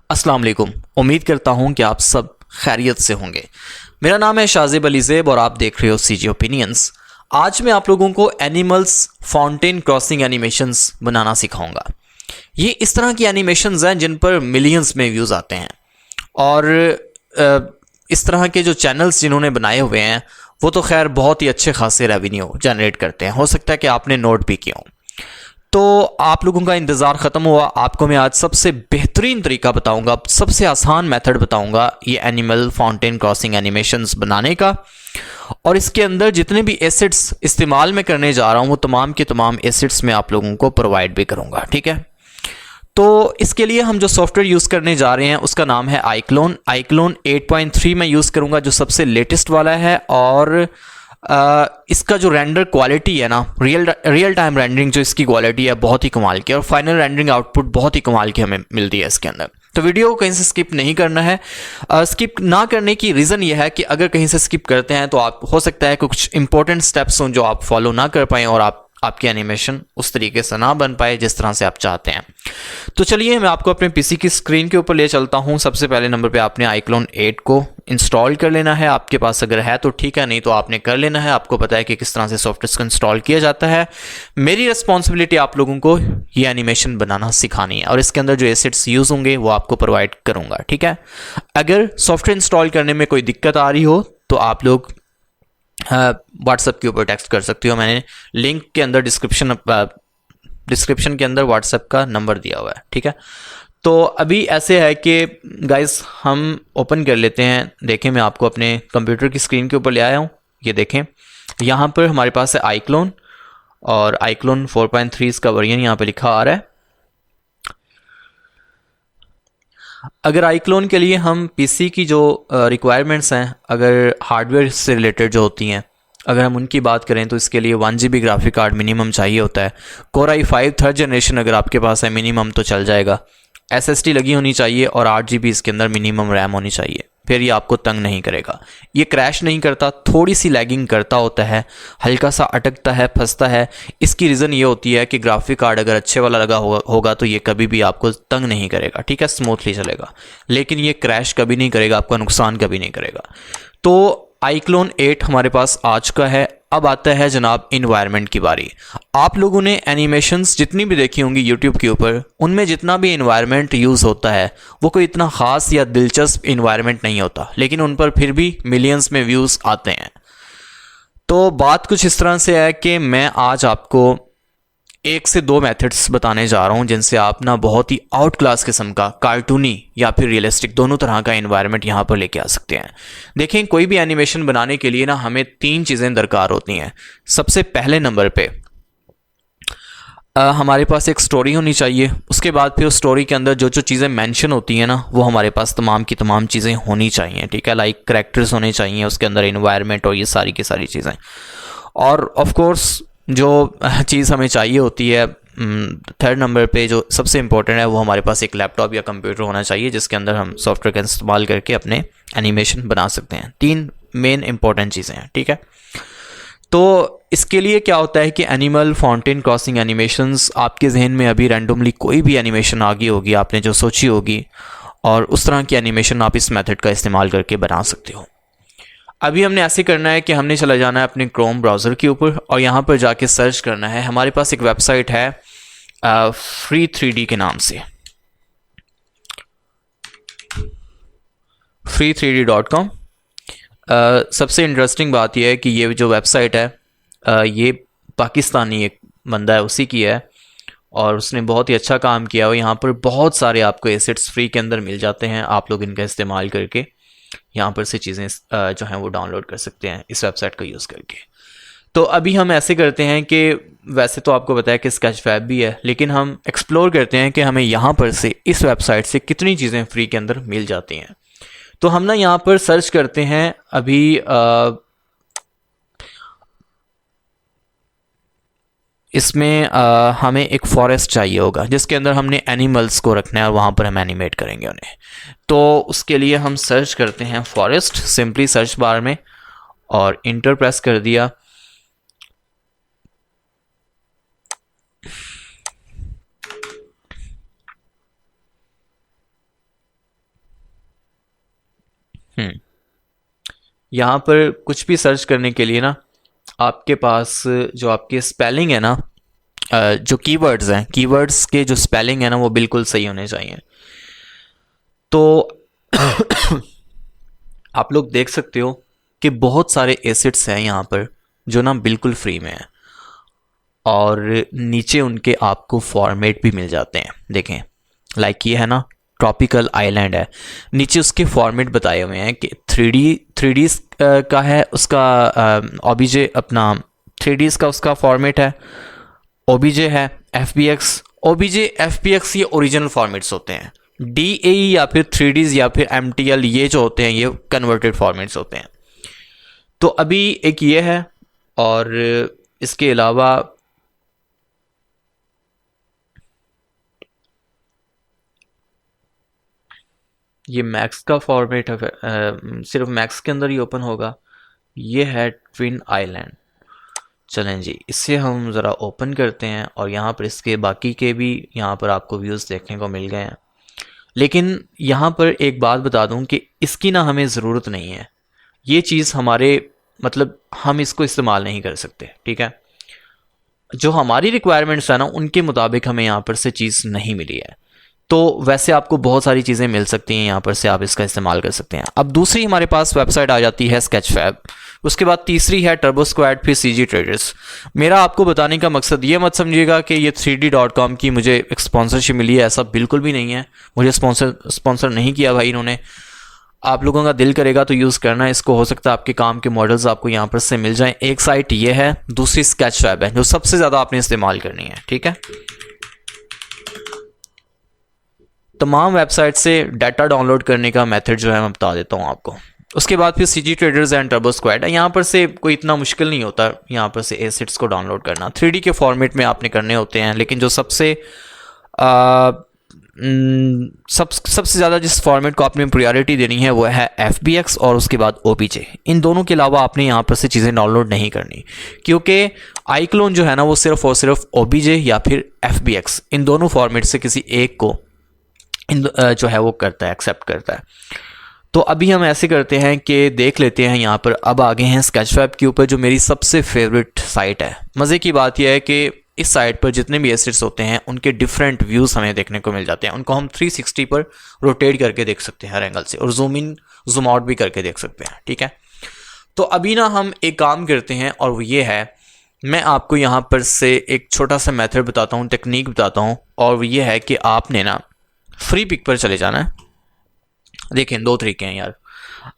अस्सलाम वालेकुम। उम्मीद करता हूँ कि आप सब खैरियत से होंगे। मेरा नाम है शाजिब अली ज़ेब और आप देख रहे हो सीजी ओपिनियंस। आज मैं आप लोगों को एनिमल्स फाउंटेन क्रॉसिंग एनिमेशंस बनाना सिखाऊंगा। ये इस तरह की एनिमेशंस हैं जिन पर मिलियंस में व्यूज़ आते हैं और इस तरह के जो चैनल्स जिन्होंने बनाए हुए हैं वो तो खैर बहुत ही अच्छे खासे रेवेन्यू जनरेट करते हैं। हो सकता है कि आपने नोट भी किया हो। तो आप लोगों का इंतज़ार ख़त्म हुआ। आपको मैं आज सबसे बेहतरीन तरीका बताऊंगा, सबसे आसान मेथड बताऊंगा ये एनिमल फाउंटेन क्रॉसिंग एनिमेशंस बनाने का। और इसके अंदर जितने भी एसेट्स इस्तेमाल में करने जा रहा हूँ वो तमाम के तमाम एसेट्स मैं आप लोगों को प्रोवाइड भी करूँगा, ठीक है। तो इसके लिए हम जो सॉफ्टवेयर यूज़ करने जा रहे हैं उसका नाम है iClone। iClone 8.3 मैं यूज़ करूँगा, जो सबसे लेटेस्ट वाला है। और इसका जो रेंडर क्वालिटी है ना, रियल टाइम रेंडरिंग जो इसकी क्वालिटी है बहुत ही कमाल की है और फाइनल रेंडरिंग आउटपुट बहुत ही कमाल की हमें मिलती है इसके अंदर। तो वीडियो को कहीं से स्किप नहीं करना है। स्किप ना करने की रीज़न ये है कि अगर कहीं से स्किप करते हैं तो आप हो सकता है कुछ इंपॉर्टेंट स्टेप्स हों जो आप फॉलो ना कर पाएँ और आपकी एनिमेशन उस तरीके से ना बन पाए जिस तरह से आप चाहते हैं। तो चलिए मैं आपको अपने पीसी की स्क्रीन के ऊपर ले चलता हूं। सबसे पहले नंबर पे आपने iClone 8 को इंस्टॉल कर लेना है। आपके पास अगर है तो ठीक है, नहीं तो आपने कर लेना है। आपको पता है कि किस तरह से सॉफ्टवेयर को इंस्टॉल किया जाता है। मेरी रिस्पॉन्सिबिलिटी आप लोगों को ये एनिमेशन बनाना सिखानी है और इसके अंदर जो एसेट्स यूज़ होंगे वो आपको प्रोवाइड करूँगा, ठीक है। अगर सॉफ्टवेयर इंस्टॉल करने में कोई दिक्कत आ रही हो तो आप लोग व्हाट्सएप के ऊपर टेक्स्ट कर सकते हो। मैंने लिंक के अंदर डिस्क्रिप्शन के अंदर व्हाट्सएप का नंबर दिया हुआ है, ठीक है। तो अभी ऐसे है कि गाइस हम ओपन कर लेते हैं। देखें, मैं आपको अपने कंप्यूटर की स्क्रीन के ऊपर ले आया हूँ। ये देखें, यहाँ पर हमारे पास है iClone और iClone 4.3 इसका वर्जन यहाँ पे लिखा आ रहा है। अगर iClone के लिए हम पीसी की जो रिक्वायरमेंट्स हैं, अगर हार्डवेयर से रिलेटेड जो होती हैं, अगर हम उनकी बात करें तो इसके लिए 1 GB ग्राफिक कार्ड मिनिमम चाहिए होता है। Core i5 थर्ड जनरेशन अगर आपके पास है मिनिमम तो चल जाएगा। SSD लगी होनी चाहिए और 8 GB इसके अंदर मिनिमम रैम होनी चाहिए, फिर ये आपको तंग नहीं करेगा। ये क्रैश नहीं करता, थोड़ी सी लैगिंग करता होता है, हल्का सा अटकता है, फंसता है। इसकी रीज़न ये होती है कि ग्राफिक कार्ड अगर अच्छे वाला लगा होगा तो ये कभी भी आपको तंग नहीं करेगा, ठीक है, स्मूथली चलेगा। लेकिन ये क्रैश कभी नहीं करेगा, आपका नुकसान कभी नहीं करेगा। तो iClone 8 हमारे पास आ चुका है। अब आता है जनाब इन्वायरमेंट की बारी। आप लोगों ने एनिमेशंस जितनी भी देखी होंगी यूट्यूब के ऊपर, उनमें जितना भी इन्वायरमेंट यूज़ होता है वो कोई इतना ख़ास या दिलचस्प इन्वायरमेंट नहीं होता, लेकिन उन पर फिर भी मिलियंस में व्यूज़ आते हैं। तो बात कुछ इस तरह से है कि मैं आज आपको 1 से 2 मेथड्स बताने जा रहा हूँ जिनसे आप ना बहुत ही आउट क्लास किस्म का कार्टूनी या फिर रियलिस्टिक दोनों तरह का एनवायरनमेंट यहाँ पर लेके आ सकते हैं। देखें, कोई भी एनिमेशन बनाने के लिए ना हमें 3 चीज़ें दरकार होती हैं। सबसे पहले नंबर पे हमारे पास एक स्टोरी होनी चाहिए। उसके बाद फिर उस स्टोरी के अंदर जो जो चीज़ें मेंशन होती हैं ना वो हमारे पास तमाम की तमाम चीज़ें होनी चाहिए, ठीक है। लाइक करेक्टर्स होने चाहिए उसके अंदर, इन्वायरमेंट और ये सारी की सारी चीज़ें। और ऑफ कोर्स जो चीज़ हमें चाहिए होती है थर्ड नंबर पे जो सबसे इंपॉर्टेंट है वो हमारे पास एक लैपटॉप या कंप्यूटर होना चाहिए जिसके अंदर हम सॉफ्टवेयर का इस्तेमाल करके अपने एनिमेशन बना सकते हैं। 3 मेन इंपॉर्टेंट चीज़ें हैं, ठीक है। तो इसके लिए क्या होता है कि एनिमल फाउंटेन क्रॉसिंग एनिमेशंस, आपके जहन में अभी रैंडमली कोई भी एनिमेशन आ गई होगी आपने जो सोची होगी, और उस तरह की एनिमेशन आप इस मेथड का इस्तेमाल करके बना सकते हो। अभी हमने ऐसे करना है कि हमने चला जाना है अपने क्रोम ब्राउज़र के ऊपर और यहाँ पर जाके सर्च करना है। हमारे पास एक वेबसाइट है free3d के नाम से, free3d.com। सबसे इंटरेस्टिंग बात यह है कि ये जो वेबसाइट है ये पाकिस्तानी एक बंदा है उसी की है और उसने बहुत ही अच्छा काम किया है। यहाँ पर बहुत सारे आपको एसेट्स फ्री के अंदर मिल जाते हैं, आप लोग इनका इस्तेमाल करके यहाँ पर से चीज़ें जो हैं वो डाउनलोड कर सकते हैं इस वेबसाइट का यूज़ करके। तो अभी हम ऐसे करते हैं कि वैसे तो आपको पता है कि स्केचफैब भी है, लेकिन हम एक्सप्लोर करते हैं कि हमें यहाँ पर से इस वेबसाइट से कितनी चीज़ें फ्री के अंदर मिल जाती हैं। तो हम ना यहाँ पर सर्च करते हैं अभी इसमें हमें एक फॉरेस्ट चाहिए होगा जिसके अंदर हमने एनिमल्स को रखना है और वहाँ पर हम एनिमेट करेंगे उन्हें। तो उसके लिए हम सर्च करते हैं फॉरेस्ट सिंपली सर्च बार में और इंटर प्रेस कर दिया। यहाँ पर कुछ भी सर्च करने के लिए ना आपके पास जो आपके स्पेलिंग है ना, जो कीवर्ड्स हैं, कीवर्ड्स के जो स्पेलिंग है ना वो बिल्कुल सही होने चाहिए। तो आप लोग देख सकते हो कि बहुत सारे एसिड्स हैं यहाँ पर जो ना बिल्कुल फ्री में है, और नीचे उनके आपको फॉर्मेट भी मिल जाते हैं। देखें, लाइक ये है ना ट्रॉपिकल आइलैंड है, नीचे उसके फॉर्मेट बताए हुए हैं कि 3D का है उसका ओबीजे, अपना 3D का उसका फॉर्मेट है, ओबीजे है, एफबीएक्स, ओबीजे एफबीएक्स ये ओरिजिनल फॉर्मेट्स होते हैं। DAE या फिर 3Ds या फिर MTL ये जो होते हैं ये कन्वर्टेड फॉर्मेट्स होते हैं। तो अभी एक ये है, और इसके अलावा ये मैक्स का फॉर्मेट है, सिर्फ मैक्स के अंदर ही ओपन होगा। ये है ट्विन आइलैंड। चलें जी, इसे हम ज़रा ओपन करते हैं और यहाँ पर इसके बाकी के भी यहाँ पर आपको व्यूज़ देखने को मिल गए हैं। लेकिन यहाँ पर एक बात बता दूँ कि इसकी ना हमें ज़रूरत नहीं है, ये चीज़ हमारे मतलब हम इसको इस्तेमाल नहीं कर सकते, ठीक है। जो हमारी रिक्वायरमेंट्स है ना उनके मुताबिक हमें यहाँ पर से चीज़ नहीं मिली है। तो वैसे आपको बहुत सारी चीज़ें मिल सकती हैं यहाँ पर से, आप इसका इस्तेमाल कर सकते हैं। अब दूसरी हमारे पास वेबसाइट आ जाती है स्केचफैब, उसके बाद तीसरी है टर्बो स्क्वाड, फिर CG ट्रेडर्स। मेरा आपको बताने का मकसद ये मत समझिएगा कि ये 3D.com की मुझे एक स्पॉन्सरशिप मिली है, ऐसा बिल्कुल भी नहीं है। मुझे स्पॉन्सर नहीं किया भाई इन्होंने। आप लोगों का दिल करेगा तो यूज़ करना है इसको, हो सकता है आपके काम के मॉडल्स आपको यहाँ पर से मिल जाएं। एक साइट ये है, दूसरी स्केचफैब है जो सबसे ज़्यादा आपने इस्तेमाल करनी है, ठीक है। तमाम वेबसाइट से डाटा डाउनलोड करने का मेथड जो है मैं बता देता हूँ आपको। उसके बाद फिर CG traders and turbo squad है। यहाँ पर से कोई इतना मुश्किल नहीं होता यहाँ पर से एसिड्स को डाउनलोड करना, 3D के फॉर्मेट में आपने करने होते हैं। लेकिन जो सबसे सबसे ज़्यादा जिस फॉर्मेट को आपने प्रायोरिटी देनी है वो है FBX और उसके बाद OBJ। इन दोनों के अलावा आपने यहाँ पर से चीज़ें डाउनलोड नहीं करनी, क्योंकि iClone जो है ना वो सिर्फ और सिर्फ OBJ या फिर FBX इन दोनों फॉर्मेट से किसी एक को जो है वो करता है, एक्सेप्ट करता है। तो अभी हम ऐसे करते हैं कि देख लेते हैं, यहाँ पर अब आगे हैं स्केचफैब के ऊपर जो मेरी सबसे फेवरेट साइट है। मज़े की बात यह है कि इस साइट पर जितने भी एसिड्स होते हैं उनके डिफरेंट व्यूज़ हमें देखने को मिल जाते हैं। उनको हम 360 पर रोटेट करके देख सकते हैं हर एंगल से, और जूम इन जूम आउट भी करके देख सकते हैं, ठीक है। तो अभी ना हम एक काम करते हैं, और वो ये है, मैं आपको यहाँ पर से एक छोटा सा मेथड बताता हूँ, टेक्निक बताता हूँ, और वो ये है कि आपने ना फ्री पिक पर चले जाना है। देखें, दो तरीके हैं यार,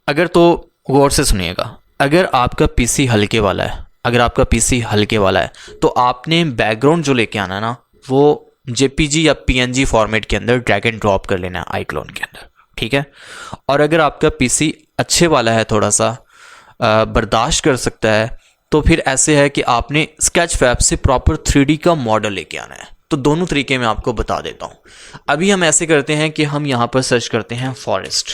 अगर तो गौर से सुनिएगा। अगर आपका पीसी हल्के वाला है, तो आपने बैकग्राउंड जो लेके आना है ना वो JPG या PNG फॉर्मेट के अंदर ड्रैग एंड ड्रॉप कर लेना है iClone के अंदर, ठीक है। और अगर आपका पीसी अच्छे वाला है, थोड़ा सा बर्दाश्त कर सकता है, तो फिर ऐसे है कि आपने स्केचफैब से प्रॉपर 3D का मॉडल लेके आना है। तो दोनों तरीके मैं आपको बता देता हूँ। अभी हम ऐसे करते हैं कि हम यहाँ पर सर्च करते हैं फॉरेस्ट,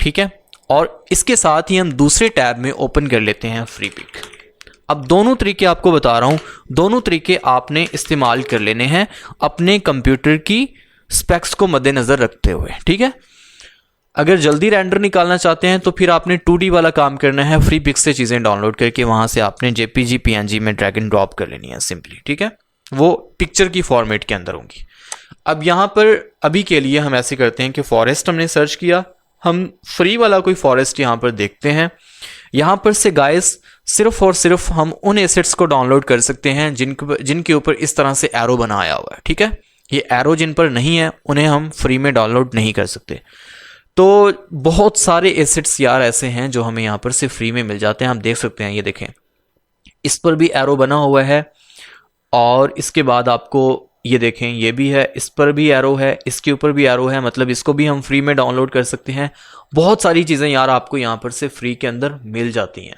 ठीक है, और इसके साथ ही हम दूसरे टैब में ओपन कर लेते हैं फ्री पिक। अब दोनों तरीके आपको बता रहा हूँ, दोनों तरीके आपने इस्तेमाल कर लेने हैं अपने कंप्यूटर की स्पेक्स को मद्देनज़र रखते हुए, ठीक है। अगर जल्दी रेंडर निकालना चाहते हैं तो फिर आपने 2D वाला काम करना है, फ्री पिक से चीज़ें डाउनलोड करके वहाँ से आपने JPG PNG में ड्रैग एंड ड्रॉप कर लेनी है सिंपली, ठीक है। वो पिक्चर की फॉर्मेट के अंदर होंगी। अब यहाँ पर अभी के लिए हम ऐसे करते हैं कि फॉरेस्ट हमने सर्च किया, हम फ्री वाला कोई फॉरेस्ट यहाँ पर देखते हैं। यहाँ पर से गाइस सिर्फ और सिर्फ हम उन एसेट्स को डाउनलोड कर सकते हैं जिनके ऊपर इस तरह से एरो बनाया हुआ है, ठीक है। ये एरो जिन पर नहीं है उन्हें हम फ्री में डाउनलोड नहीं कर सकते। तो बहुत सारे एसेट्स यार ऐसे हैं जो हमें यहाँ पर से फ्री में मिल जाते हैं। हम देख सकते हैं, ये देखें, इस पर भी एरो बना हुआ है, और इसके बाद आपको ये देखें, ये भी है, इस पर भी एरो है, इसके ऊपर भी एरो है, मतलब इसको भी हम फ्री में डाउनलोड कर सकते हैं। बहुत सारी चीज़ें यार आपको यहाँ पर से फ्री के अंदर मिल जाती हैं।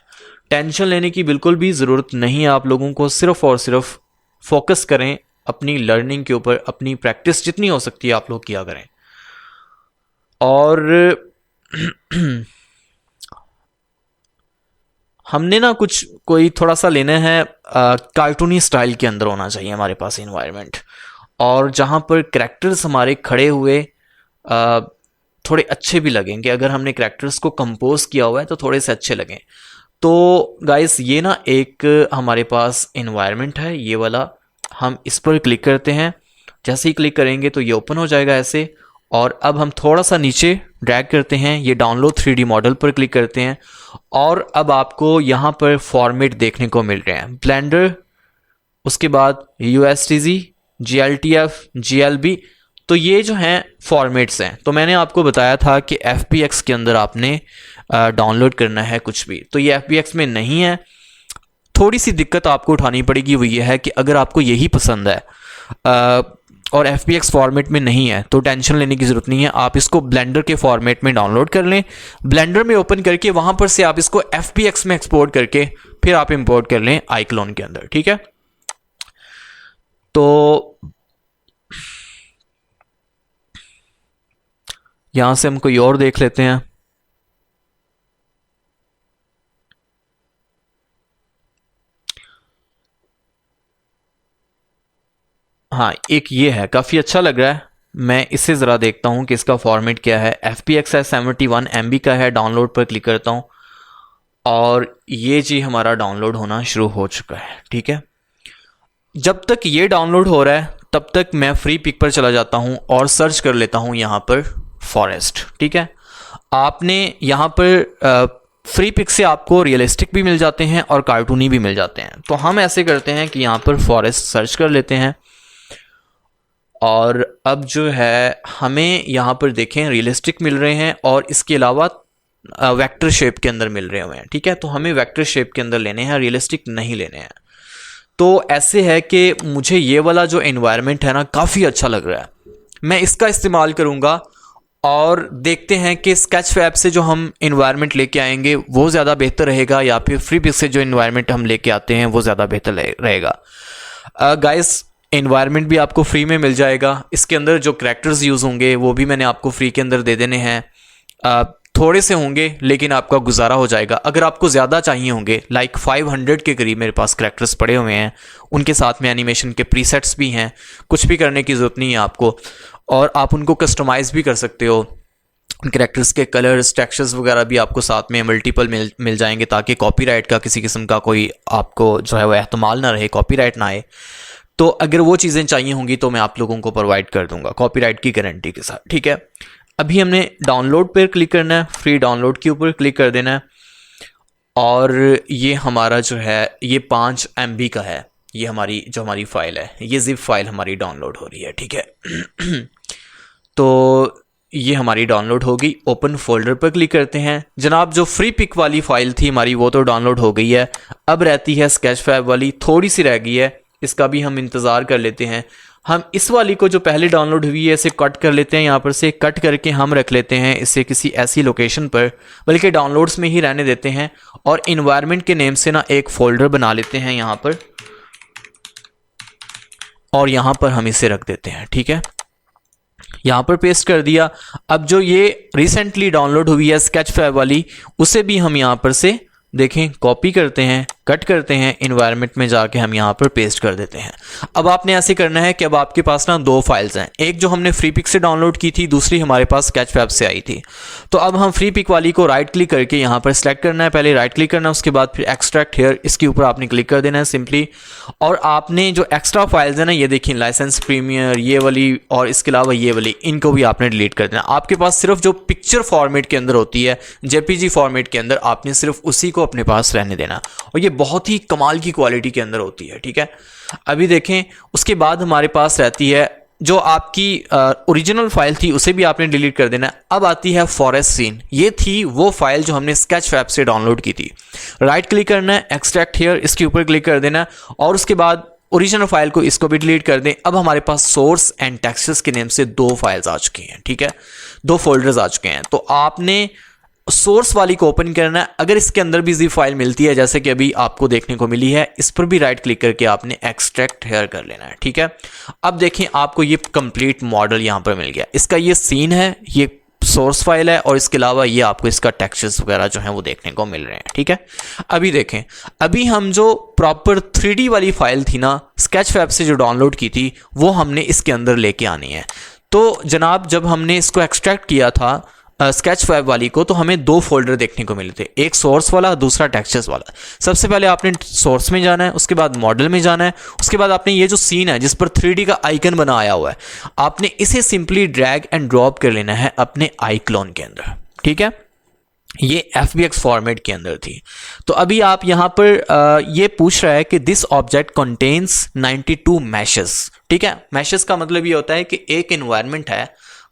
टेंशन लेने की बिल्कुल भी ज़रूरत नहीं है आप लोगों को, सिर्फ और सिर्फ फोकस करें अपनी लर्निंग के ऊपर, अपनी प्रैक्टिस जितनी हो सकती है आप लोग किया करें। और हमने ना कोई थोड़ा सा लेना है, कार्टूनी स्टाइल के अंदर होना चाहिए हमारे पास इन्वायरमेंट, और जहाँ पर करैक्टर्स हमारे खड़े हुए थोड़े अच्छे भी लगेंगे। अगर हमने कैरेक्टर्स को कंपोज किया हुआ है तो थोड़े से अच्छे लगें। तो गाइस ये ना एक हमारे पास एनवायरनमेंट है ये वाला, हम इस पर क्लिक करते हैं। जैसे ही क्लिक करेंगे तो ये ओपन हो जाएगा ऐसे। और अब हम थोड़ा सा नीचे ड्रैग करते हैं, ये डाउनलोड 3D मॉडल पर क्लिक करते हैं और अब आपको यहाँ पर फॉर्मेट देखने को मिल रहे हैं। ब्लेंडर, उसके बाद USTG, GLTF, GLB, तो ये जो हैं फॉर्मेट्स हैं। तो मैंने आपको बताया था कि FBX के अंदर आपने डाउनलोड करना है कुछ भी, तो ये FBX में नहीं है। थोड़ी सी दिक्कत आपको उठानी पड़ेगी, वो ये है कि अगर आपको यही पसंद है और FBX फॉर्मेट में नहीं है तो टेंशन लेने की ज़रूरत नहीं है, आप इसको ब्लेंडर के फॉर्मेट में डाउनलोड कर लें। ब्लेंडर में ओपन करके वहाँ पर से आप इसको FBX में एक्सपोर्ट करके फिर आप इंपोर्ट कर लें iClone के अंदर, ठीक है। तो यहाँ से हम कोई और देख लेते हैं। हाँ, एक ये है, काफ़ी अच्छा लग रहा है। मैं इससे ज़रा देखता हूँ कि इसका फॉर्मेट क्या है। FBX है, 71 MB का है। डाउनलोड पर क्लिक करता हूँ और ये जी हमारा डाउनलोड होना शुरू हो चुका है, ठीक है। जब तक ये डाउनलोड हो रहा है तब तक मैं फ्री पिक पर चला जाता हूँ और सर्च कर लेता हूँ यहाँ पर फॉरेस्ट, ठीक है। आपने यहाँ पर फ्री पिक से आपको रियलिस्टिक भी मिल जाते हैं और कार्टूनी भी मिल जाते हैं। तो हम ऐसे करते हैं कि यहाँ पर फॉरेस्ट सर्च कर लेते हैं और अब जो है हमें यहाँ पर देखें रियलिस्टिक मिल रहे हैं और इसके अलावा वेक्टर शेप के अंदर मिल रहे हुए हैं, ठीक है। तो हमें वेक्टर शेप के अंदर लेने हैं, रियलिस्टिक नहीं लेने हैं। तो ऐसे है कि मुझे ये वाला जो एनवायरनमेंट है ना काफ़ी अच्छा लग रहा है, मैं इसका इस्तेमाल करूँगा और देखते हैं कि स्केचफैब से जो हम एनवायरनमेंट लेके आएंगे वो ज़्यादा बेहतर रहेगा या फिर फ्री पिक से जो एनवायरनमेंट हम लेके आते हैं वो ज़्यादा बेहतर रहेगा। गाइस, एनवायरनमेंट भी आपको फ्री में मिल जाएगा। इसके अंदर जो करैक्टर्स यूज़ होंगे वो भी मैंने आपको फ्री के अंदर दे देने हैं। थोड़े से होंगे लेकिन आपका गुजारा हो जाएगा। अगर आपको ज़्यादा चाहिए होंगे, लाइक 500 के करीब मेरे पास करैक्टर्स पड़े हुए हैं, उनके साथ में एनिमेशन के प्रीसेट्स भी हैं। कुछ भी करने की ज़रूरत नहीं है आपको और आप उनको कस्टमाइज़ भी कर सकते हो। करैक्टर्स के कलर्स, टेक्सचर्स वगैरह भी आपको साथ में मल्टीपल मिल जाएंगे ताकि कॉपीराइट का किसी किस्म का कोई आपको जो है वो एहतमाल ना रहे, कॉपीराइट ना आए। तो अगर वो चीज़ें चाहिए होंगी तो मैं आप लोगों को प्रोवाइड कर दूंगा कॉपीराइट की गारंटी के साथ, ठीक है। अभी हमने डाउनलोड पर क्लिक करना है, फ्री डाउनलोड के ऊपर क्लिक कर देना है और ये हमारा जो है ये 5 MB का है। ये हमारी फाइल है, ये जिप फाइल हमारी डाउनलोड हो रही है, ठीक है। तो ये हमारी डाउनलोड होगी। ओपन फोल्डर पर क्लिक करते हैं। जनाब, जो फ्री पिक वाली फाइल थी हमारी वो तो डाउनलोड हो गई है। अब रहती है स्केचफैब वाली, थोड़ी सी रह गई है, इसका भी हम इंतज़ार कर लेते हैं। हम इस वाली को जो पहले डाउनलोड हुई है इसे कट कर लेते हैं, यहाँ पर से कट करके हम रख लेते हैं इसे किसी ऐसी लोकेशन पर, बल्कि डाउनलोड्स में ही रहने देते हैं और इन्वायरमेंट के नेम से ना एक फ़ोल्डर बना लेते हैं यहाँ पर और यहाँ पर हम इसे रख देते हैं, ठीक है। यहाँ पर पेस्ट कर दिया। अब जो ये रिसेंटली डाउनलोड हुई है स्केचफैब वाली, उसे भी हम यहाँ पर से देखें कॉपी करते हैं, कट करते हैं, इन्वायरमेंट में जाके हम यहाँ पर पेस्ट कर देते हैं। अब आपने ऐसे करना है कि अब आपके पास ना 2 फाइल्स हैं, एक जो हमने फ्री पिक से डाउनलोड की थी, दूसरी हमारे पास स्केचफैब से आई थी। तो अब हम फ्री पिक वाली को राइट क्लिक करके यहाँ पर सिलेक्ट करना है, पहले राइट क्लिक करना है, उसके बाद फिर एक्सट्रैक्ट हेयर, इसके ऊपर आपने क्लिक कर देना है सिंपली। और आपने जो एक्स्ट्रा फाइल्स है ना, ये देखिए लाइसेंस प्रीमियर, ये वाली और इसके अलावा ये वाली, इनको भी आपने डिलीट कर देना। आपके पास सिर्फ जो पिक्चर फॉर्मेट के अंदर होती है, JPG फॉर्मेट के अंदर, आपने सिर्फ उसी को अपने पास रहने देना और ये बहुत ही कमाल की क्वालिटी के अंदर होती है, ठीक है। अभी देखें, उसके बाद हमारे पास रहती है जो आपकी ओरिजिनल फाइल थी, उसे भी आपने डिलीट कर देना। अब आती है फॉरेस्ट सीन, ये थी वो फाइल जो हमने स्केचफैब से डाउनलोड की थी। राइट क्लिक करना है, एक्सट्रैक्ट हियर, इसके ऊपर क्लिक कर देना और उसके बाद ओरिजिनल फाइल को इसको भी डिलीट कर दें। अब हमारे पास सोर्स एंड टेक्सचर्स के नेम से 2 फाइल्स आ चुकी हैं, ठीक है, 2 फोल्डर्स आ चुके हैं। तो आपने सोर्स वाली को ओपन करना है। अगर इसके अंदर भी जिप फाइल मिलती है जैसे कि अभी आपको देखने को मिली है, इस पर भी राइट क्लिक करके आपने एक्सट्रैक्ट हेयर कर लेना है, ठीक है। अब देखें, आपको ये कंप्लीट मॉडल यहाँ पर मिल गया। इसका ये सीन है, ये सोर्स फाइल है और इसके अलावा ये आपको इसका टेक्सचर्स वगैरह जो है वो देखने को मिल रहे हैं, ठीक है। अभी देखें, अभी हम जो प्रॉपर 3D वाली फाइल थी ना स्केचफैब से जो डाउनलोड की थी, वो हमने इसके अंदर लेके आनी है। तो जनाब, जब हमने इसको एक्सट्रैक्ट किया था स्केच फाइव वाली को, तो हमें दो फोल्डर देखने को मिले थे, एक सोर्स वाला, दूसरा टेक्सचर्स वाला। सबसे पहले आपने सोर्स में जाना है, उसके बाद मॉडल में जाना है, उसके बाद आपने ये जो सीन है जिस पर 3D का आइकन बना आया हुआ है, आपने इसे सिंपली ड्रैग एंड ड्रॉप कर लेना है अपने आईक्लोन के अंदर। ठीक है, ये FBX फॉर्मेट के अंदर थी। तो अभी आप यहाँ पर ये पूछ रहा है कि दिस ऑब्जेक्ट कंटेन्स 92 मैशेस। ठीक है, मैशेस का मतलब ये होता है कि एक एनवायरनमेंट है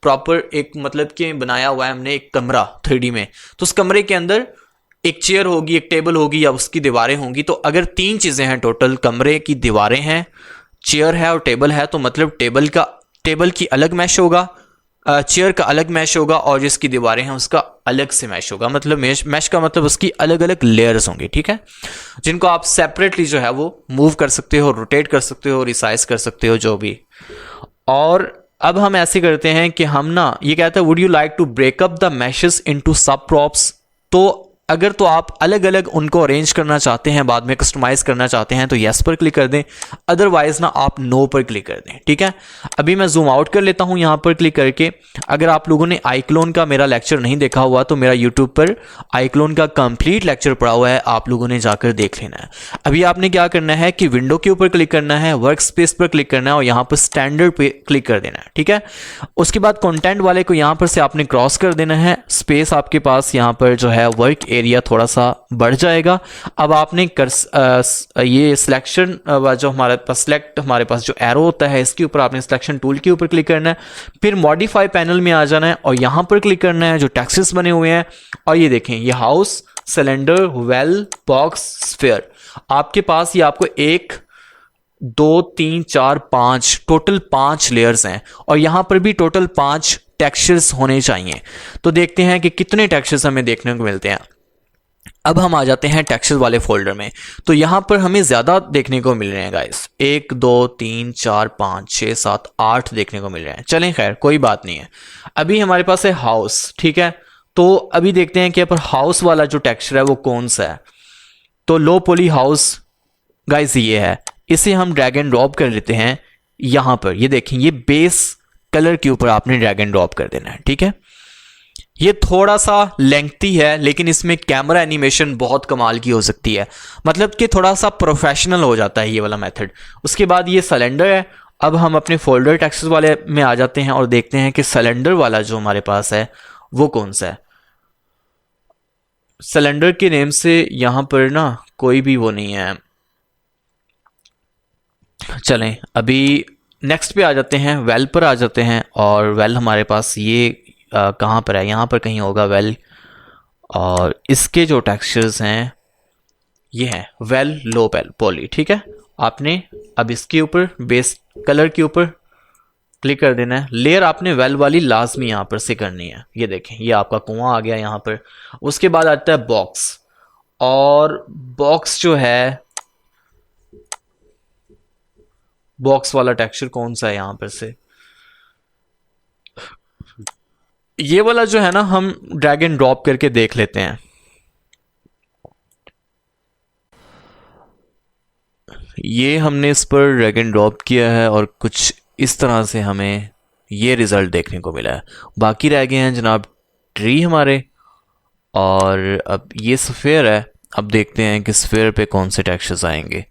प्रॉपर, एक मतलब कि बनाया हुआ है हमने एक कमरा 3D में, तो उस कमरे के अंदर एक चेयर होगी, एक टेबल होगी या उसकी दीवारें होंगी। तो अगर तीन चीज़ें हैं टोटल, कमरे की दीवारें हैं, चेयर है और टेबल है, तो मतलब टेबल की अलग मैश होगा, चेयर का अलग मैश होगा, और जिसकी दीवारें हैं उसका अलग से मैश होगा। मतलब मैश का मतलब उसकी अलग अलग लेयर्स होंगी। ठीक है, जिनको आप सेपरेटली जो है वो मूव कर सकते हो, रोटेट कर सकते हो, रिसाइज कर सकते हो, जो भी। और अब हम ऐसे करते हैं कि हम ना, ये कहता है would you like to break up the mashes into sub props. तो अगर तो आप अलग अलग उनको अरेंज करना चाहते हैं, बाद में कस्टमाइज करना चाहते हैं, तो यस पर क्लिक कर दें, अदरवाइज ना आप नो पर क्लिक कर दें। ठीक है, अभी मैं जूम आउट कर लेता हूं यहां पर क्लिक करके। अगर आप लोगों ने आईक्लोन का मेरा लेक्चर नहीं देखा हुआ तो मेरा यूट्यूब पर आईक्लोन का कंप्लीट लेक्चर पड़ा हुआ है, आप लोगों ने जाकर देख लेना है। अभी आपने क्या करना है कि विंडो के ऊपर क्लिक करना है, वर्क स्पेस पर क्लिक करना है और यहाँ पर स्टैंडर्ड पे क्लिक कर देना है। ठीक है, उसके बाद कंटेंट वाले को यहाँ पर से आपने क्रॉस कर देना है, स्पेस आपके पास यहाँ पर जो है वर्क एरिया थोड़ा सा बढ़ जाएगा। अब आपने ये सिलेक्शन जो हमारे पास जो एरो होता है, इसके ऊपर आपने सिलेक्शन टूल के ऊपर क्लिक करना है, फिर मॉडिफाई पैनल में आ जाना है और यहाँ पर क्लिक करना है जो टेक्सचर्स बने हुए हैं। और ये देखें, ये house, cylinder, well, box, sphere, आपके पास ये आपको 1 2 3 4 5 टोटल 5 लेयर्स हैं और यहां पर भी टोटल 5 टेक्सचर्स होने चाहिए। तो देखते हैं कि कितने टेक्सचर्स हमें देखने को मिलते हैं। अब हम आ जाते हैं टेक्सचर वाले फोल्डर में, तो यहां पर हमें ज्यादा देखने को मिल रहे हैं गाइस, 1 2 3 4 5 6 7 8 देखने को मिल रहे हैं। चलें खैर कोई बात नहीं है। अभी हमारे पास है हाउस। ठीक है, तो अभी देखते हैं कि पर हाउस वाला जो टेक्सचर है वो कौन सा है। तो लो पॉली हाउस गाइस ये है, इसे हम ड्रैग एंड ड्रॉप कर लेते हैं यहां पर। ये देखें, ये बेस कलर के ऊपर आपने ड्रैग एंड ड्रॉप कर देना है। ठीक है, ये थोड़ा सा लेंथी है लेकिन इसमें कैमरा एनिमेशन बहुत कमाल की हो सकती है, मतलब कि थोड़ा सा प्रोफेशनल हो जाता है ये वाला मेथड। उसके बाद ये सिलेंडर है। अब हम अपने फोल्डर टेक्सचर वाले में आ जाते हैं और देखते हैं कि सिलेंडर वाला जो हमारे पास है वो कौन सा है। सिलेंडर के नेम से यहां पर ना कोई भी वो नहीं है। चलें अभी नेक्स्ट पे आ जाते हैं, वेल पर आ जाते हैं। और वेल हमारे पास ये कहाँ पर है, यहाँ पर कहीं होगा वेल। और इसके जो टेक्सचर्स हैं ये हैं वेल लो पॉली। ठीक है, आपने अब इसके ऊपर बेस कलर के ऊपर क्लिक कर देना है। लेयर आपने वेल वाली लाजमी यहाँ पर से करनी है। ये देखें, ये आपका कुआं आ गया यहाँ पर। उसके बाद आता है बॉक्स, और बॉक्स जो है, बॉक्स वाला टेक्सचर कौन सा है यहां पर से, ये वाला जो है ना, हम ड्रैग एंड ड्रॉप करके देख लेते हैं। ये हमने इस पर ड्रैग एंड ड्रॉप किया है और कुछ इस तरह से हमें ये रिजल्ट देखने को मिला है। बाकी रह गए हैं जनाब ट्री हमारे, और अब ये स्फीयर है। अब देखते हैं कि स्फीयर पे कौन से टेक्सचर्स आएंगे।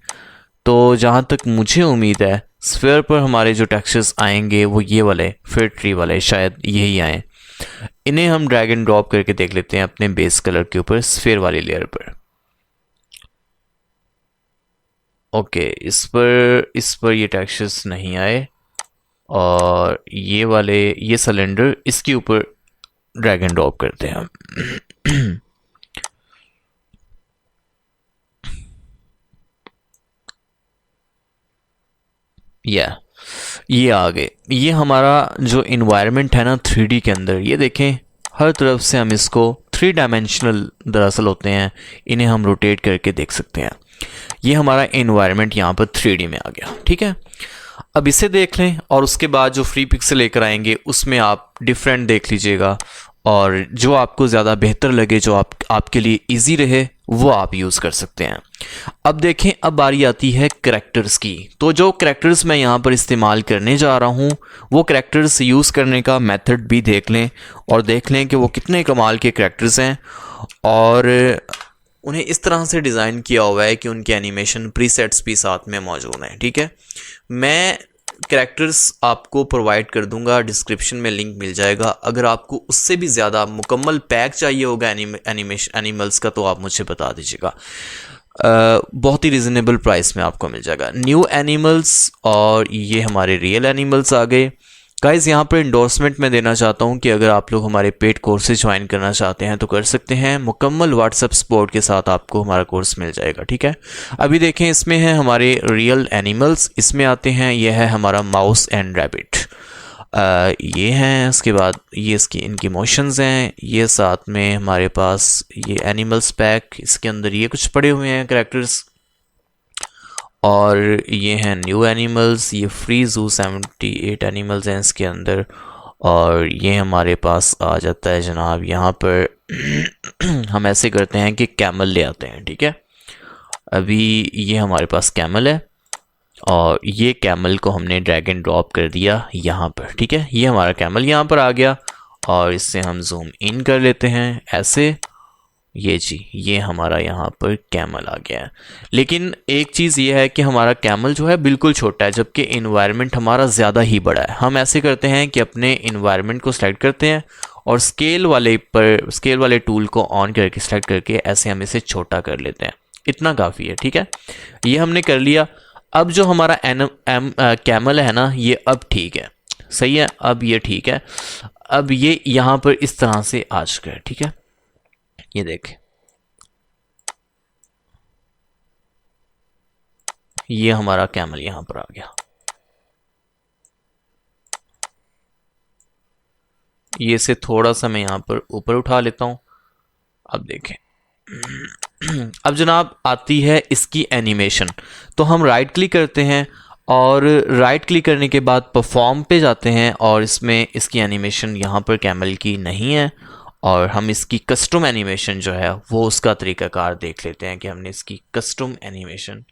तो जहाँ तक मुझे उम्मीद है स्फीयर पर हमारे जो टेक्सचर्स आएंगे वो ये वाले, फिर ट्री वाले शायद यही आए। इन्हें हम ड्रैग एंड ड्रॉप करके देख लेते हैं अपने बेस कलर के ऊपर स्फीयर वाली लेयर पर। ओके, इस पर ये टेक्सचर्स नहीं आए, और ये वाले, ये सिलेंडर, इसके ऊपर ड्रैग एंड ड्रॉप करते हैं हम। ये आ गए। ये हमारा जो इन्वायरमेंट है ना 3D के अंदर, ये देखें हर तरफ से हम इसको 3 डायमेंशनल दरअसल होते हैं, इन्हें हम रोटेट करके देख सकते हैं। ये हमारा इन्वायरमेंट यहाँ पर 3D में आ गया। ठीक है, अब इसे देख लें और उसके बाद जो फ्री पिक्सल लेकर आएंगे उसमें आप डिफरेंट देख लीजिएगा। और जो आपको ज़्यादा बेहतर लगे, जो आपके लिए इजी रहे, वो आप यूज़ कर सकते हैं। अब देखें, अब बारी आती है करैक्टर्स की। तो जो करैक्टर्स मैं यहाँ पर इस्तेमाल करने जा रहा हूँ, वो करैक्टर्स यूज़ करने का मेथड भी देख लें और देख लें कि वो कितने कमाल के करैक्टर्स हैं, और उन्हें इस तरह से डिज़ाइन किया हुआ है कि उनके एनिमेशन प्रीसेट्स भी साथ में मौजूद हैं। ठीक है, मैं करैक्टर्स आपको प्रोवाइड कर दूंगा, डिस्क्रिप्शन में लिंक मिल जाएगा। अगर आपको उससे भी ज़्यादा मुकम्मल पैक चाहिए होगा एनिमल्स का, तो आप मुझे बता दीजिएगा। बहुत ही रिजनेबल प्राइस में आपको मिल जाएगा न्यू एनिमल्स। और ये हमारे रियल एनिमल्स आ गए। गाइस, यहाँ पर इंडोर्समेंट मैं देना चाहता हूँ कि अगर आप लोग हमारे पेड कोर्सेज ज्वाइन करना चाहते हैं तो कर सकते हैं। मुकम्मल व्हाट्सएप सपोर्ट के साथ आपको हमारा कोर्स मिल जाएगा। ठीक है, अभी देखें, इसमें है हमारे रियल एनिमल्स, इसमें आते हैं, यह है हमारा माउस एंड रैबिट, ये हैं। उसके बाद ये इनकी मोशंस हैं। ये साथ में हमारे पास ये एनिमल्स पैक, इसके अंदर ये कुछ पड़े हुए हैं करैक्टर्स। और ये हैं न्यू एनिमल्स, ये फ्री जू 78 एनिमल्स हैं इसके अंदर। और ये हमारे पास आ जाता है जनाब यहाँ पर हम ऐसे करते हैं कि कैमल ले आते हैं। ठीक है, अभी ये हमारे पास कैमल है और ये कैमल को हमने ड्रैग एंड ड्रॉप कर दिया यहाँ पर। ठीक है, ये हमारा कैमल यहाँ पर आ गया और इससे हम जूम इन कर लेते हैं ऐसे। ये जी, ये हमारा यहाँ पर कैमल आ गया है। लेकिन एक चीज़ ये है कि हमारा कैमल जो है बिल्कुल छोटा है, जबकि इन्वायरमेंट हमारा ज़्यादा ही बड़ा है। हम ऐसे करते हैं कि अपने इन्वायरमेंट को सेलेक्ट करते हैं और स्केल वाले टूल को ऑन करके सेलेक्ट करके ऐसे हम इसे छोटा कर लेते हैं। इतना काफ़ी है। ठीक है, ये हमने कर लिया। अब जो हमारा कैमल है ना, ये अब ठीक है, सही है, अब ये ठीक है। अब ये यहाँ पर इस तरह से आ चुका है। ठीक है, ये देखें, ये हमारा कैमल यहां पर आ गया। ये से थोड़ा सा मैं यहां पर ऊपर उठा लेता हूं। अब देखें, अब जनाब आती है इसकी एनिमेशन। तो हम राइट क्लिक करते हैं और राइट क्लिक करने के बाद परफॉर्म पे जाते हैं और इसमें इसकी एनिमेशन यहाँ पर कैमल की नहीं है और हम इसकी कस्टम एनिमेशन जो है वो उसका तरीक़ाकार देख लेते हैं कि हमने इसकी कस्टम एनिमेशन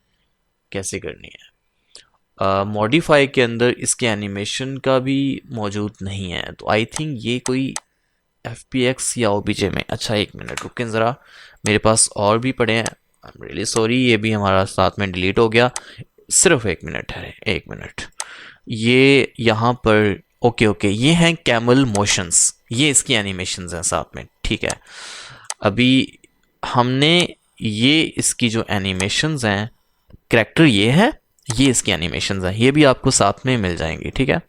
कैसे करनी है। मॉडिफाई के अंदर इसके एनिमेशन का भी मौजूद नहीं है, तो आई थिंक ये कोई FPX या OBJ में। अच्छा, एक मिनट रुकें ज़रा, मेरे पास और भी पड़े हैं। आई एम रियली सॉरी, ये भी हमारा साथ में डिलीट हो गया। सिर्फ एक मिनट है, एक मिनट। ये यहाँ पर ओके, ये हैं कैमल मोशंस, ये इसकी एनिमेशंस हैं साथ में। ठीक है, अभी हमने ये इसकी जो एनिमेशंस हैं, करैक्टर ये है, ये इसकी एनिमेशंस हैं, ये भी आपको साथ में मिल जाएंगी। ठीक है,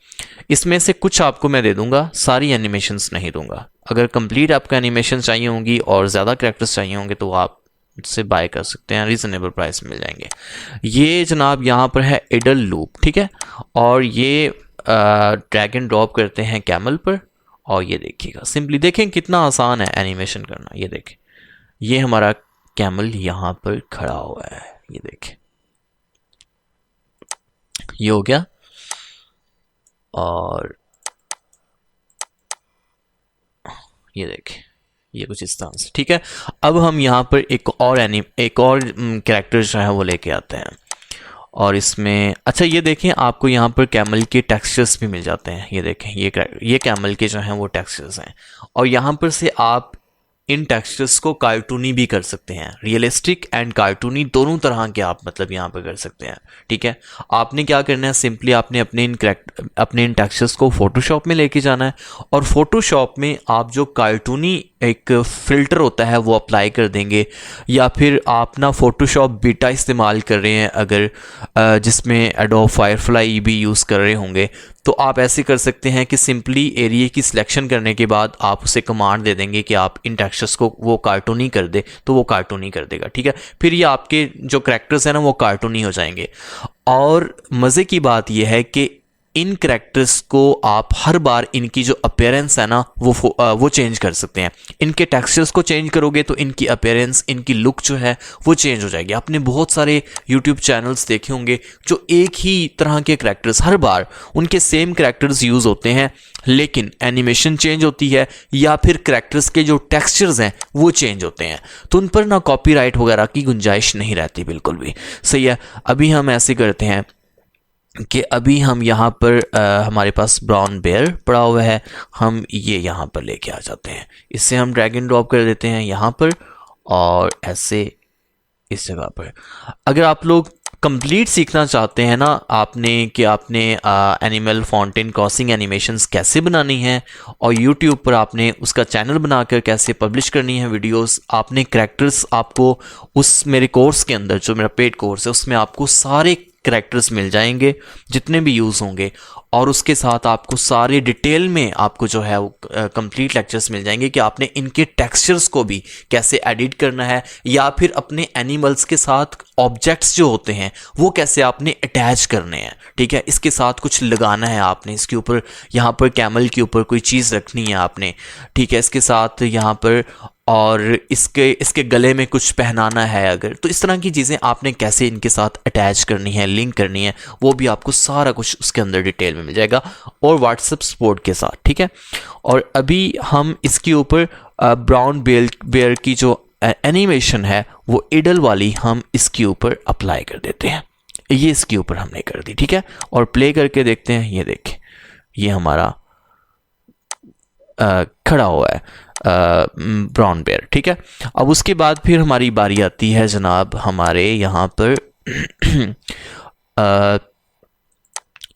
इसमें से कुछ आपको मैं दे दूंगा, सारी एनिमेशंस नहीं दूंगा। अगर कंप्लीट आपको एनिमेशन चाहिए होंगी और ज़्यादा करैक्टर्स चाहिए होंगे तो आप से बाय कर सकते हैं, रीजनेबल प्राइस मिल जाएंगे। ये जनाब यहाँ पर है इडल लूप। ठीक है, और ये ड्रैग एंड ड्रॉप करते हैं कैमल पर और ये देखिएगा, सिंपली देखें कितना आसान है एनिमेशन करना। ये देखें, ये हमारा कैमल यहाँ पर खड़ा हुआ है, ये देखें, ये हो गया। और ये देखें, ये कुछ इस तरह से। ठीक है, अब हम यहाँ पर एक और कैरेक्टर जो है वो लेके आते हैं और इसमें अच्छा ये देखें, आपको यहाँ पर कैमल के टेक्सचर्स भी मिल जाते हैं। ये देखें, ये कैमल के जो हैं वो टेक्सचर्स हैं और यहाँ पर से आप इन टेक्सचर्स को कार्टूनी भी कर सकते हैं। रियलिस्टिक एंड कार्टूनी दोनों तरह के आप मतलब यहाँ पर कर सकते हैं। ठीक है, आपने क्या करना है, सिंपली आपने अपने इन टेक्सचर्स को फोटोशॉप में लेके जाना है और फोटोशॉप में आप जो कार्टूनी एक फ़िल्टर होता है वो अप्लाई कर देंगे, या फिर आप ना फोटोशॉप बीटा इस्तेमाल कर रहे हैं अगर जिसमें एडोब फायरफ्लाई भी यूज़ कर रहे होंगे, तो आप ऐसे कर सकते हैं कि सिंपली एरिया की सिलेक्शन करने के बाद आप उसे कमांड दे देंगे कि आप इन टेक्सचर्स को वो कार्टूनी कर दे, तो वो कार्टूनी कर देगा। ठीक है, फिर ये आपके जो करैक्टर्स हैं ना वो कार्टूनी हो जाएंगे। और मज़े की बात यह है कि इन कैरेक्टर्स को आप हर बार इनकी जो अपीयरेंस है ना वो चेंज कर सकते हैं। इनके टेक्सचर्स को चेंज करोगे तो इनकी अपीयरेंस, इनकी लुक जो है वो चेंज हो जाएगी। आपने बहुत सारे यूट्यूब चैनल्स देखे होंगे जो एक ही तरह के कैरेक्टर्स, हर बार उनके सेम कैरेक्टर्स यूज़ होते हैं, लेकिन एनिमेशन चेंज होती है या फिर कैरेक्टर्स के जो टेक्सचर्स हैं वो चेंज होते हैं, तो उन पर ना कॉपीराइट वगैरह की गुंजाइश नहीं रहती बिल्कुल भी। सही है। अभी हम ऐसे करते हैं कि अभी हम यहाँ पर हमारे पास ब्राउन बेयर पड़ा हुआ है, हम ये यहाँ पर लेके आ जाते हैं। इससे हम ड्रैग एंड ड्रॉप कर देते हैं यहाँ पर और ऐसे इस जगह पर। अगर आप लोग कंप्लीट सीखना चाहते हैं ना आपने कि आपने एनिमल फाउंटेन क्रॉसिंग एनिमेशंस कैसे बनानी है और यूट्यूब पर आपने उसका चैनल बनाकर कैसे पब्लिश करनी है वीडियोस, आपने करैक्टर्स, आपको उस मेरे कोर्स के अंदर जो मेरा पेड कोर्स है उसमें आपको सारे करैक्टर्स मिल जाएंगे जितने भी यूज़ होंगे, और उसके साथ आपको सारे डिटेल में आपको जो है वो कंप्लीट लेक्चर्स मिल जाएंगे कि आपने इनके टेक्सचर्स को भी कैसे एडिट करना है या फिर अपने एनिमल्स के साथ ऑब्जेक्ट्स जो होते हैं वो कैसे आपने अटैच करने हैं। ठीक है, इसके साथ कुछ लगाना है आपने, इसके ऊपर यहाँ पर कैमल के ऊपर कोई चीज़ रखनी है आपने। ठीक है, इसके साथ यहाँ पर और इसके गले में कुछ पहनाना है अगर, तो इस तरह की चीज़ें आपने कैसे इनके साथ अटैच करनी है, लिंक करनी है, वो भी आपको सारा कुछ उसके अंदर डिटेल में मिल जाएगा और व्हाट्सएप सपोर्ट के साथ। ठीक है, और अभी हम इसके ऊपर ब्राउन बेयर की जो एनिमेशन है वो इडल वाली हम इसके ऊपर अप्लाई कर देते हैं। ये इसके ऊपर हमने कर दी। ठीक है, और प्ले करके देखते हैं। ये देखें, ये हमारा खड़ा हुआ है ब्राउन बेयर। ठीक है, अब उसके बाद फिर हमारी बारी आती है जनाब हमारे यहाँ पर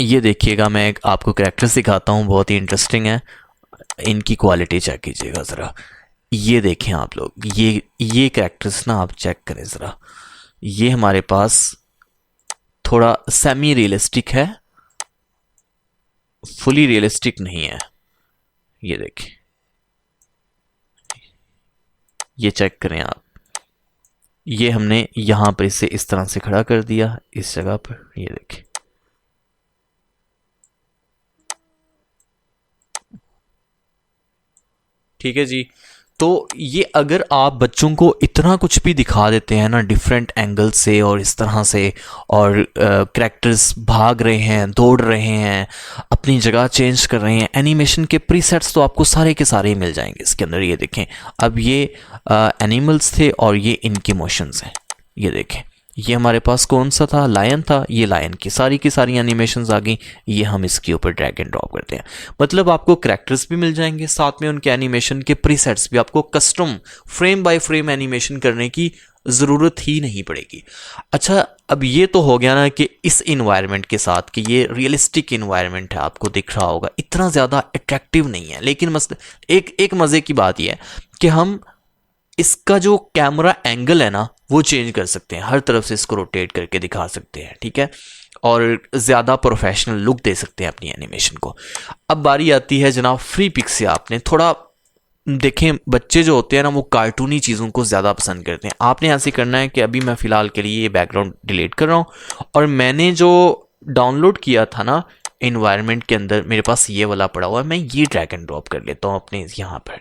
ये देखिएगा, मैं आपको कैरेक्टर सिखाता हूँ, बहुत ही इंटरेस्टिंग है। इनकी क्वालिटी चेक कीजिएगा ज़रा। ये देखें आप लोग, ये कैरेक्टर्स ना आप चेक करें ज़रा। ये हमारे पास थोड़ा सेमी रियलिस्टिक है, फुली रियलिस्टिक नहीं है। ये देखें, ये चेक करें आप। ये हमने यहाँ पर इसे इस तरह से खड़ा कर दिया इस जगह पर। ये देखें, ठीक है जी। तो ये अगर आप बच्चों को इतना कुछ भी दिखा देते हैं ना डिफरेंट एंगल से और इस तरह से, और कैरेक्टर्स भाग रहे हैं, दौड़ रहे हैं, अपनी जगह चेंज कर रहे हैं, एनिमेशन के प्रीसेट्स तो आपको सारे के सारे ही मिल जाएंगे इसके अंदर। ये देखें, अब ये एनिमल्स थे और ये इनके मोशंस हैं। ये देखें, ये हमारे पास कौन सा था, लायन था, ये लायन की सारी एनिमेशंस आ गई। ये हम इसके ऊपर ड्रैग एंड ड्रॉप करते हैं। मतलब आपको कैरेक्टर्स भी मिल जाएंगे, साथ में उनके एनिमेशन के प्रीसेट्स भी, आपको custom frame by frame animation करने की ज़रूरत ही नहीं पड़ेगी। अच्छा, अब ये तो हो गया ना कि इस इन्वायरमेंट के साथ कि ये रियलिस्टिक इन्वायरमेंट है, आपको दिख रहा होगा, इतना ज़्यादा अट्रैक्टिव नहीं है, लेकिन मसला एक मज़े की बात यह है कि हम इसका जो कैमरा एंगल है ना वो चेंज कर सकते हैं, हर तरफ से इसको रोटेट करके दिखा सकते हैं। ठीक है, और ज़्यादा प्रोफेशनल लुक दे सकते हैं अपनी एनिमेशन को। अब बारी आती है जनाब फ्री पिक से। आपने थोड़ा देखें, बच्चे जो होते हैं ना वो कार्टूनी चीज़ों को ज़्यादा पसंद करते हैं। आपने ऐसे करना है कि अभी मैं फ़िलहाल के लिए ये बैकग्राउंड डिलीट कर रहा हूँ और मैंने जो डाउनलोड किया था ना इन्वायरमेंट के अंदर, मेरे पास ये वाला पड़ा हुआ है, मैं ये ड्रैग एंड ड्रॉप कर लेता हूँ अपने यहाँ पर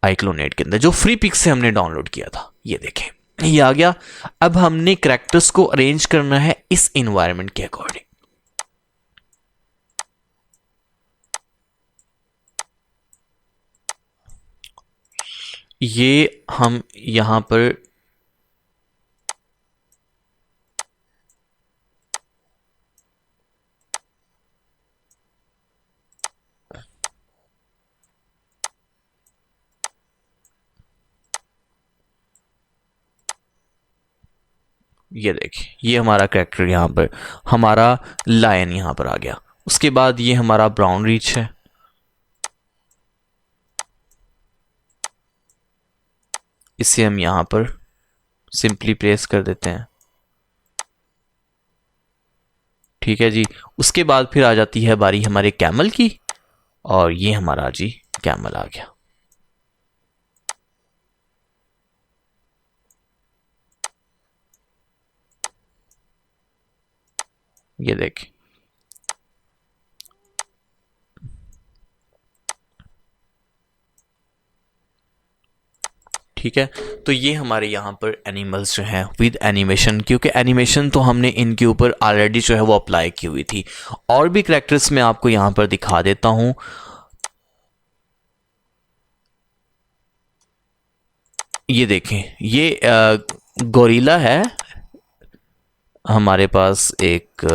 आईक्लोनेट के अंदर, जो फ्री पिक से हमने डाउनलोड किया था। ये देखें, ये आ गया। अब हमने कैरेक्टर्स को अरेंज करना है इस इन्वायरमेंट के अकॉर्डिंग। ये हम यहां पर ये देखिए, ये हमारा कैरेक्टर यहाँ पर, हमारा लायन यहाँ पर आ गया। उसके बाद ये हमारा ब्राउन रीच है, इसे हम यहाँ पर सिंपली प्लेस कर देते हैं। ठीक है जी। उसके बाद फिर आ जाती है बारी हमारे कैमल की, और ये हमारा जी कैमल आ गया। ये देखें, ठीक है। तो ये हमारे यहाँ पर एनिमल्स जो हैं विद एनिमेशन, क्योंकि एनिमेशन तो हमने इनके ऊपर ऑलरेडी जो है वो अप्लाई की हुई थी। और भी कैरेक्टर्स मैं आपको यहाँ पर दिखा देता हूँ। ये देखें, ये गोरिल्ला है हमारे पास एक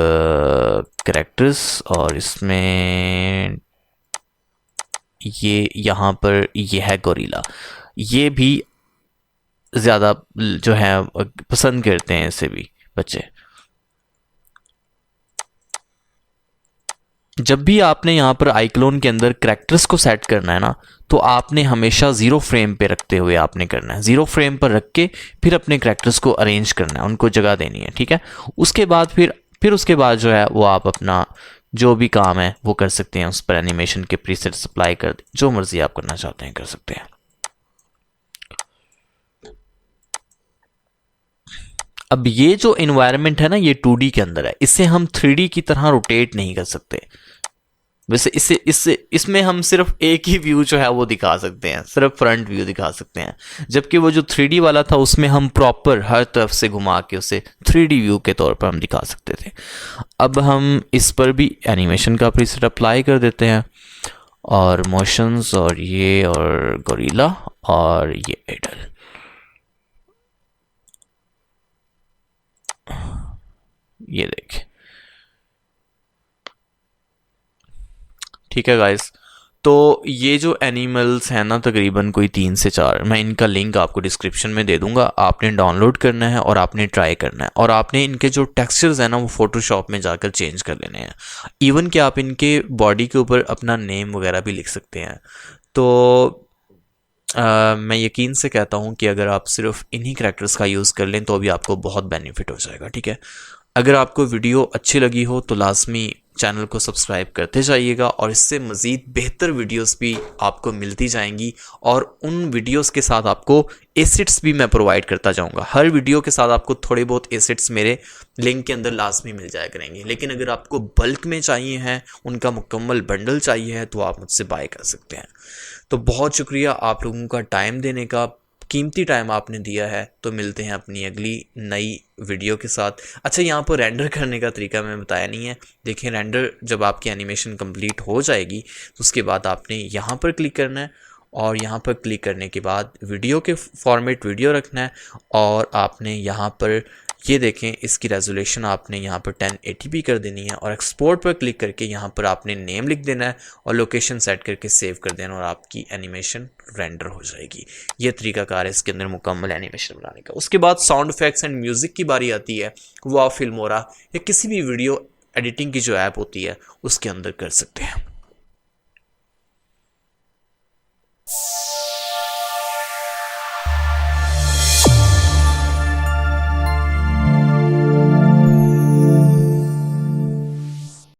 कैरेक्टर्स, और इसमें ये यहाँ पर ये है गोरिल्ला। ये भी ज़्यादा जो है पसंद करते हैं इसे भी बच्चे। जब भी आपने यहाँ पर आईक्लोन के अंदर कैरेक्टर्स को सेट करना है ना, तो आपने हमेशा 0 फ्रेम पे रखते हुए आपने करना है। 0 फ्रेम पर रख के फिर अपने कैरेक्टर्स को अरेंज करना है, उनको जगह देनी है, ठीक है। उसके बाद फिर उसके बाद जो है वो आप अपना जो भी काम है वो कर सकते हैं। उस पर एनिमेशन के प्रीसेट्स अप्लाई कर दें, जो मर्जी आप करना चाहते हैं कर सकते हैं। अब ये जो इन्वायरमेंट है ना, ये 2D के अंदर है, इसे हम 3D की तरह रोटेट नहीं कर सकते। वैसे इसमें हम सिर्फ एक ही व्यू जो है वो दिखा सकते हैं, सिर्फ फ्रंट व्यू दिखा सकते हैं। जबकि वो जो 3D वाला था उसमें हम प्रॉपर हर तरफ से घुमा के उसे 3D व्यू के तौर पर हम दिखा सकते थे। अब हम इस पर भी एनिमेशन का प्रीसेट अप्लाई कर देते हैं, और मोशंस, और ये, और गोरिल्ला, और ये एडल। ये देखें, ठीक है गाइस। तो ये जो एनिमल्स हैं ना, तकरीबन कोई 3 से 4, मैं इनका लिंक आपको डिस्क्रिप्शन में दे दूंगा। आपने डाउनलोड करना है और आपने ट्राई करना है, और आपने इनके जो टेक्सचर्स हैं ना वो फोटोशॉप में जाकर चेंज कर लेने हैं। इवन कि आप इनके बॉडी के ऊपर अपना नेम वगैरह भी लिख सकते हैं। तो मैं यकीन से कहता हूँ कि अगर आप सिर्फ इन्हीं करैक्टर्स का यूज़ कर लें तो भी आपको बहुत बेनिफिट हो जाएगा, ठीक है। अगर आपको वीडियो अच्छी लगी हो तो लाजमी चैनल को सब्सक्राइब करते जाइएगा, और इससे मज़ीद बेहतर वीडियोस भी आपको मिलती जाएंगी। और उन वीडियोस के साथ आपको एसेट्स भी मैं प्रोवाइड करता जाऊंगा। हर वीडियो के साथ आपको थोड़े बहुत एसेट्स मेरे लिंक के अंदर लाजमी मिल जाया करेंगे। लेकिन अगर आपको बल्क में चाहिए हैं, उनका मुकम्मल बंडल चाहिए है, तो आप मुझसे बाय कर सकते हैं। तो बहुत शुक्रिया आप लोगों का टाइम देने का, कीमती टाइम आपने दिया है। तो मिलते हैं अपनी अगली नई वीडियो के साथ। अच्छा, यहाँ पर रेंडर करने का तरीका मैं बताया नहीं है। देखिए, रेंडर जब आपकी एनिमेशन कंप्लीट हो जाएगी तो उसके बाद आपने यहाँ पर क्लिक करना है, और यहाँ पर क्लिक करने के बाद वीडियो के फॉर्मेट वीडियो रखना है, और आपने यहाँ पर ये देखें, इसकी रेजोल्यूशन आपने यहाँ पर 1080p कर देनी है, और एक्सपोर्ट पर क्लिक करके यहाँ पर आपने नेम लिख देना है और लोकेशन सेट करके सेव कर देना, और आपकी एनिमेशन रेंडर हो जाएगी। ये तरीकाकार है इसके अंदर मुकम्मल एनिमेशन बनाने का। उसके बाद साउंड इफेक्ट्स एंड म्यूज़िक की बारी आती है, वो आप फिल्मोरा या किसी भी वीडियो एडिटिंग की जो ऐप होती है उसके अंदर कर सकते हैं।